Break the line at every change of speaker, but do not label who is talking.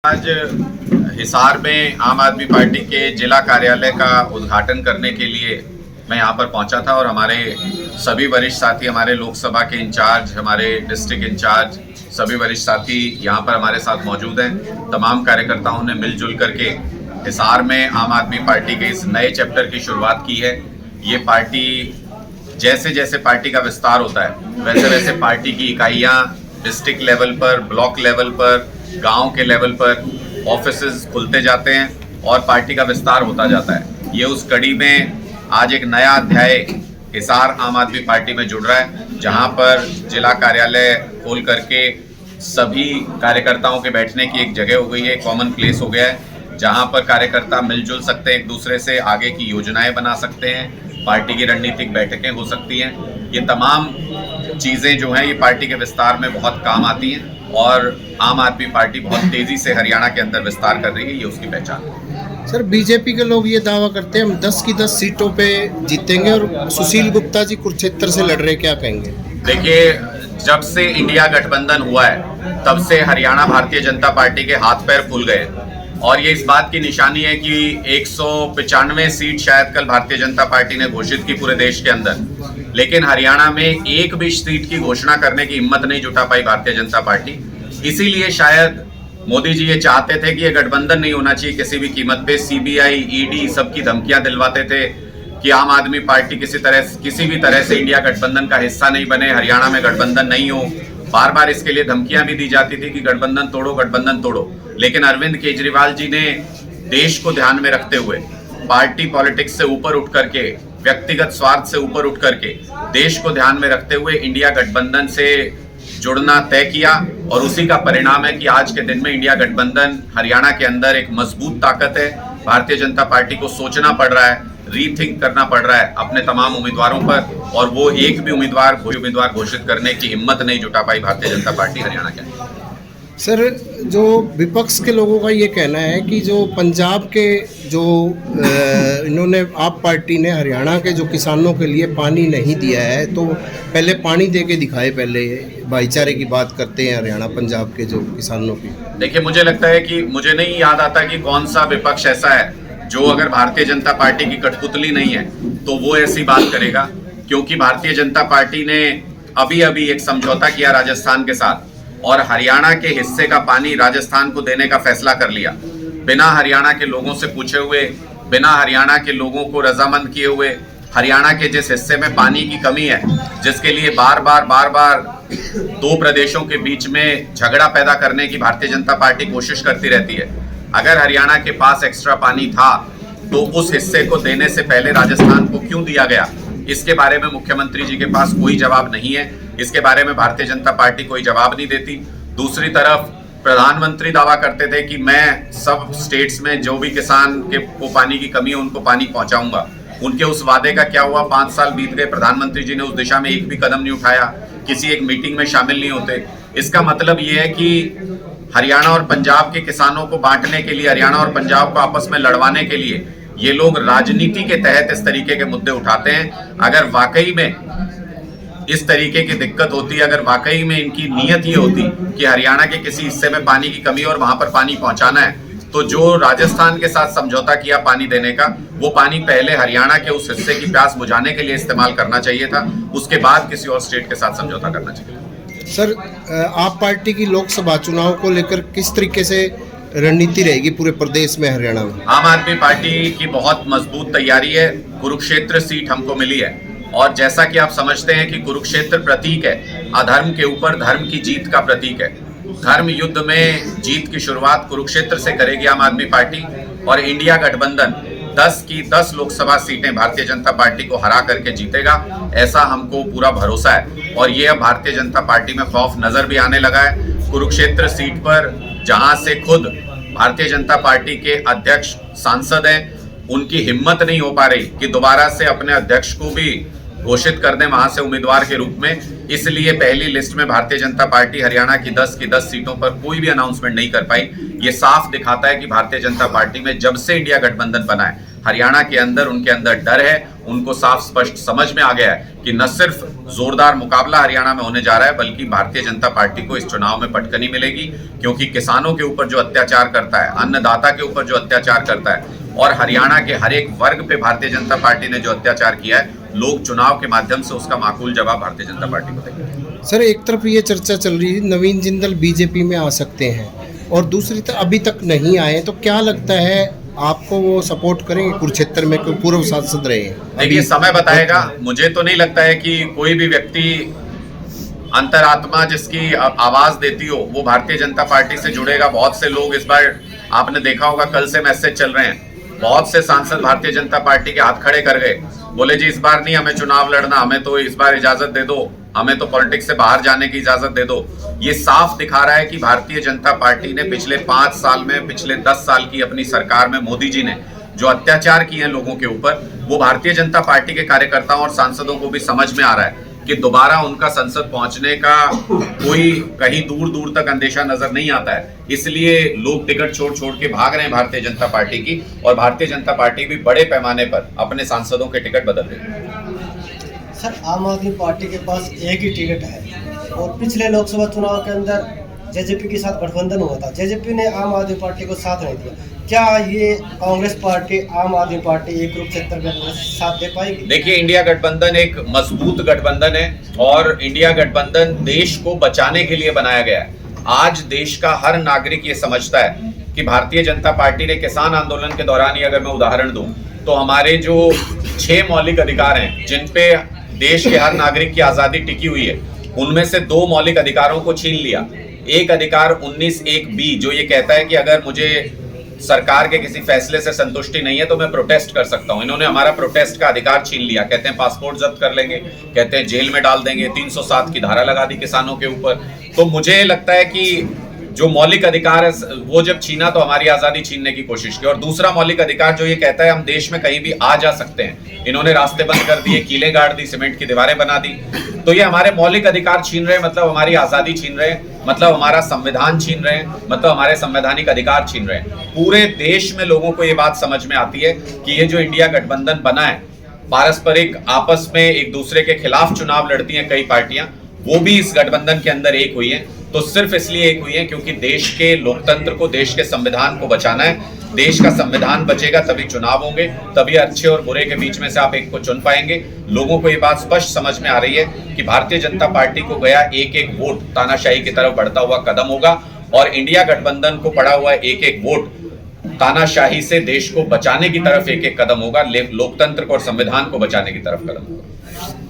आज हिसार में आम आदमी पार्टी के जिला कार्यालय का उद्घाटन करने के लिए मैं यहाँ पर पहुँचा था और हमारे सभी वरिष्ठ साथी, हमारे लोकसभा के इंचार्ज, हमारे डिस्ट्रिक्ट इंचार्ज, सभी वरिष्ठ साथी यहाँ पर हमारे साथ मौजूद हैं। तमाम कार्यकर्ताओं ने मिलजुल करके हिसार में आम आदमी पार्टी के इस नए चैप्टर की शुरुआत की है। ये पार्टी जैसे जैसे पार्टी का विस्तार होता है वैसे वैसे पार्टी की इकाइयाँ डिस्ट्रिक्ट लेवल पर, ब्लॉक लेवल पर, गांव के लेवल पर ऑफिसेज खुलते जाते हैं और पार्टी का विस्तार होता जाता है। ये उस कड़ी में आज एक नया अध्याय हिसार आम आदमी पार्टी में जुड़ रहा है, जहां पर जिला कार्यालय खोल करके सभी कार्यकर्ताओं के बैठने की एक जगह हो गई है, कॉमन प्लेस हो गया है, जहां पर कार्यकर्ता मिलजुल सकते हैं, एक दूसरे से आगे की योजनाएं बना सकते हैं, पार्टी की रणनीतिक बैठकें हो सकती हैं। ये तमाम चीज़ें जो हैं ये पार्टी के विस्तार में बहुत काम आती हैं और आम आदमी पार्टी बहुत तेज़ी से हरियाणा के अंदर विस्तार कर रही है, ये उसकी पहचान है।
सर, बीजेपी के लोग ये दावा करते हैं हम 10 की 10 सीटों पे जीतेंगे और सुशील गुप्ता जी कुरुक्षेत्र से लड़ रहे, क्या कहेंगे?
देखिए, जब से इंडिया गठबंधन हुआ है तब से हरियाणा भारतीय जनता पार्टी के हाथ पैर फूल गए और ये इस बात की निशानी है कि 195 सीट शायद कल भारतीय जनता पार्टी ने घोषित की पूरे देश के अंदर, लेकिन हरियाणा में एक भी सीट की घोषणा करने की हिम्मत नहीं जुटा पाई भारतीय जनता पार्टी। इसीलिए शायद मोदी जी ये चाहते थे कि ये गठबंधन नहीं होना चाहिए किसी भी कीमत पे। सीबीआई, ईडी सबकी धमकियां दिलवाते थे कि आम आदमी पार्टी किसी भी तरह से इंडिया गठबंधन का हिस्सा नहीं बने, हरियाणा में गठबंधन नहीं हो। बार बार इसके लिए धमकियां भी दी जाती थी कि गठबंधन तोड़ो, गठबंधन तोड़ो। लेकिन अरविंद केजरीवाल जी ने देश को ध्यान में रखते हुए, पार्टी पॉलिटिक्स से ऊपर उठ करके, व्यक्तिगत स्वार्थ से ऊपर उठ करके, देश को ध्यान में रखते हुए इंडिया गठबंधन से जुड़ना तय किया और उसी का परिणाम है कि आज के दिन में इंडिया गठबंधन हरियाणा के अंदर एक मजबूत ताकत है। भारतीय जनता पार्टी को सोचना पड़ रहा है, रीथिंक करना पड़ रहा है अपने तमाम उम्मीदवारों पर, और वो एक भी उम्मीदवार घोषित करने की हिम्मत नहीं जुटा पाई भारतीय जनता पार्टी हरियाणा के अंदर।
सर, जो विपक्ष के लोगों का ये कहना है कि जो पंजाब के जो इन्होंने आप पार्टी ने हरियाणा के जो किसानों के लिए पानी नहीं दिया है, तो पहले पानी दे के दिखाए, पहले भाईचारे की बात करते हैं हरियाणा पंजाब के जो किसानों की।
देखिए, मुझे लगता है कि मुझे नहीं याद आता कि कौन सा विपक्ष ऐसा है जो अगर भारतीय जनता पार्टी की कठपुतली नहीं है तो वो ऐसी बात करेगा, क्योंकि भारतीय जनता पार्टी ने अभी अभी एक समझौता किया राजस्थान के साथ और हरियाणा के हिस्से का पानी राजस्थान को देने का फैसला कर लिया, बिना हरियाणा के लोगों से पूछे हुए, बिना हरियाणा के लोगों को रजामंद किए हुए। हरियाणा के जिस हिस्से में पानी की कमी है, जिसके लिए बार बार दो प्रदेशों के बीच में झगड़ा पैदा करने की भारतीय जनता पार्टी कोशिश करती रहती है, अगर हरियाणा के पास एक्स्ट्रा पानी था तो उस हिस्से को देने से पहले राजस्थान को क्यों दिया गया? इसके बारे में मुख्यमंत्री जी के पास कोई जवाब नहीं है, इसके बारे में भारतीय जनता पार्टी कोई जवाब नहीं देती। दूसरी तरफ प्रधानमंत्री दावा करते थे कि मैं सब स्टेट्स में जो भी किसान को पानी की कमी है उनको पानी पहुंचाऊंगा। उनके उस वादे का क्या हुआ? 5 साल बीत गए, प्रधानमंत्री जी ने उस दिशा में एक भी कदम नहीं उठाया, किसी एक मीटिंग में शामिल नहीं होते। इसका मतलब ये है कि हरियाणा और पंजाब के किसानों को बांटने के लिए, हरियाणा और पंजाब को आपस में लड़वाने के लिए ये लोग राजनीति के तहत इस तरीके के मुद्दे उठाते हैं। अगर वाकई में इस तरीके की दिक्कत होती, अगर वाकई में इनकी नीयत ये होती कि हरियाणा के किसी हिस्से में पानी की कमी और वहां पर पानी पहुंचाना है, तो जो राजस्थान के साथ समझौता किया पानी देने का, वो पानी पहले हरियाणा के उस हिस्से की प्यास बुझाने के लिए इस्तेमाल करना चाहिए था, उसके बाद किसी और स्टेट के साथ समझौता करना चाहिए।
सर, आप पार्टी की लोकसभा चुनाव को लेकर किस तरीके से रणनीति रहेगी पूरे प्रदेश में, हरियाणा में?
आम आदमी पार्टी की बहुत मजबूत तैयारी है। कुरुक्षेत्र सीट हमको मिली है और जैसा कि आप समझते हैं कि कुरुक्षेत्र प्रतीक है, अधर्म के ऊपर धर्म की जीत का प्रतीक है। धर्म युद्ध में जीत की शुरुआत कुरुक्षेत्र से करेगी आम आदमी पार्टी और इंडिया गठबंधन 10 की 10 लोकसभा सीटें भारतीय जनता पार्टी को हरा करके जीतेगा, ऐसा हमको पूरा भरोसा है। और ये अब भारतीय जनता पार्टी में खौफ नजर भी आने लगा है। कुरुक्षेत्र सीट पर जहां से खुद भारतीय जनता पार्टी के अध्यक्ष सांसद हैं, उनकी हिम्मत नहीं हो पा रही कि दोबारा से अपने अध्यक्ष को भी घोषित कर दें वहां से उम्मीदवार के रूप में, इसलिए पहली लिस्ट में भारतीय जनता पार्टी हरियाणा की 10 की 10 सीटों पर कोई भी अनाउंसमेंट नहीं कर पाई। ये साफ दिखाता है कि भारतीय जनता पार्टी में जब से इंडिया गठबंधन बना है, हरियाणा के अंदर उनके अंदर डर है उनको साफ स्पष्ट समझ में आ गया है कि न सिर्फ जोरदार मुकाबला हरियाणा में होने जा रहा है, बल्कि भारतीय जनता पार्टी को इस चुनाव में पटकनी मिलेगी, क्योंकि किसानों के ऊपर जो अत्याचार करता है, अन्नदाता के ऊपर जो अत्याचार करता है और हरियाणा के हर एक वर्ग पे भारतीय जनता पार्टी ने जो अत्याचार किया है, लोग चुनाव के माध्यम से उसका माकूल जवाब भारतीय जनता पार्टी को देंगे।
सर, एक तरफ ये चर्चा चल रही है नवीन जिंदल बीजेपी में आ सकते हैं और दूसरी तरफ अभी तक नहीं आए, तो क्या लगता है आपको वो सपोर्ट करेंगे कुरुक्षेत्र में, कोई पूर्व सांसद रहे हैं?
देखिए, समय बताएगा। मुझे तो नहीं लगता है कि कोई भी व्यक्ति अंतरात्मा जिसकी आवाज देती हो वो भारतीय जनता पार्टी से जुड़ेगा। बहुत से लोग इस बार, आपने देखा होगा, कल से मैसेज चल रहे हैं, बहुत से सांसद भारतीय जनता पार्टी के हाथ खड़े कर गए, बोले जी इस बार नहीं हमें चुनाव लड़ना, हमें तो इस बार इजाजत दे दो, हमें तो पॉलिटिक्स से बाहर जाने की इजाजत दे दो। ये साफ दिखा रहा है कि भारतीय जनता पार्टी ने पिछले 5 साल में, पिछले 10 साल की अपनी सरकार में मोदी जी ने जो अत्याचार किए हैं लोगों के ऊपर, वो भारतीय जनता पार्टी के कार्यकर्ताओं और सांसदों को भी समझ में आ रहा है कि दोबारा उनका संसद पहुंचने का कोई कहीं दूर दूर तक अंदेशा नजर नहीं आता है। इसलिए लोग टिकट छोड़ छोड़ के भाग रहे हैं भारतीय जनता पार्टी की, और भारतीय जनता पार्टी भी बड़े पैमाने पर अपने सांसदों के टिकट बदल रही है।
सर, आम आदमी पार्टी के पास एक ही टिकट है और पिछले लोकसभा चुनाव के अंदर जेजेपी के साथ गठबंधन हुआ था, जेजेपी ने आम आदमी पार्टी को साथ नहीं दिया। क्या ये कांग्रेस पार्टी, आम आदमी पार्टी एक कुरुक्षेत्र में साथ दे पाएगी? देखिए,
इंडिया गठबंधन एक मजबूत गठबंधन है और इंडिया गठबंधन देश को बचाने के लिए बनाया गया है। आज देश का हर नागरिक ये समझता है कि भारतीय जनता पार्टी ने किसान आंदोलन के दौरान ही, अगर मैं उदाहरण दूं, तो हमारे जो 6 मौलिक अधिकार हैं जिन पे देश के हर नागरिक की आजादी टिकी हुई है, उनमें से 2 मौलिक अधिकारों को छीन लिया। एक अधिकार 19(1)(b) जो ये कहता है कि अगर मुझे सरकार के किसी फैसले से संतुष्टि नहीं है तो मैं प्रोटेस्ट कर सकता हूं। इन्होंने हमारा प्रोटेस्ट का अधिकार छीन लिया। कहते हैं पासपोर्ट जब्त कर लेंगे, कहते हैं जेल में डाल देंगे, 307 की धारा लगा दी किसानों के ऊपर। तो मुझे लगता है कि जो मौलिक अधिकार है वो जब छीना तो हमारी आजादी छीनने की कोशिश की। और दूसरा मौलिक अधिकार जो ये कहता है हम देश में कहीं भी आ जा सकते हैं, इन्होंने रास्ते बंद कर दिए, कीलें गाड़ दी, सीमेंट की दीवारें बना दी। तो ये हमारे मौलिक अधिकार छीन रहे हैं, मतलब हमारी आजादी छीन रहे हैं, मतलब हमारा संविधान छीन रहे हैं, मतलब हमारे संवैधानिक अधिकार छीन रहे हैं। पूरे देश में लोगों को ये बात समझ में आती है कि ये जो इंडिया गठबंधन बना है, पारस्परिक आपस में एक दूसरे के खिलाफ चुनाव लड़ती हैं कई पार्टियां, वो भी इस गठबंधन के अंदर एक हुई है। तो सिर्फ इसलिए एक हुई है क्योंकि देश के लोकतंत्र को, देश के संविधान को बचाना है। देश का संविधान बचेगा तभी चुनाव होंगे, तभी अच्छे और बुरे के बीच में से आप एक को चुन पाएंगे। लोगों को ये बात स्पष्ट समझ में आ रही है कि भारतीय जनता पार्टी को गया एक एक वोट तानाशाही की तरफ बढ़ता हुआ कदम होगा, और इंडिया गठबंधन को पड़ा हुआ एक एक वोट तानाशाही से देश को बचाने की तरफ एक एक कदम होगा, लोकतंत्र को और संविधान को बचाने की तरफ कदम होगा।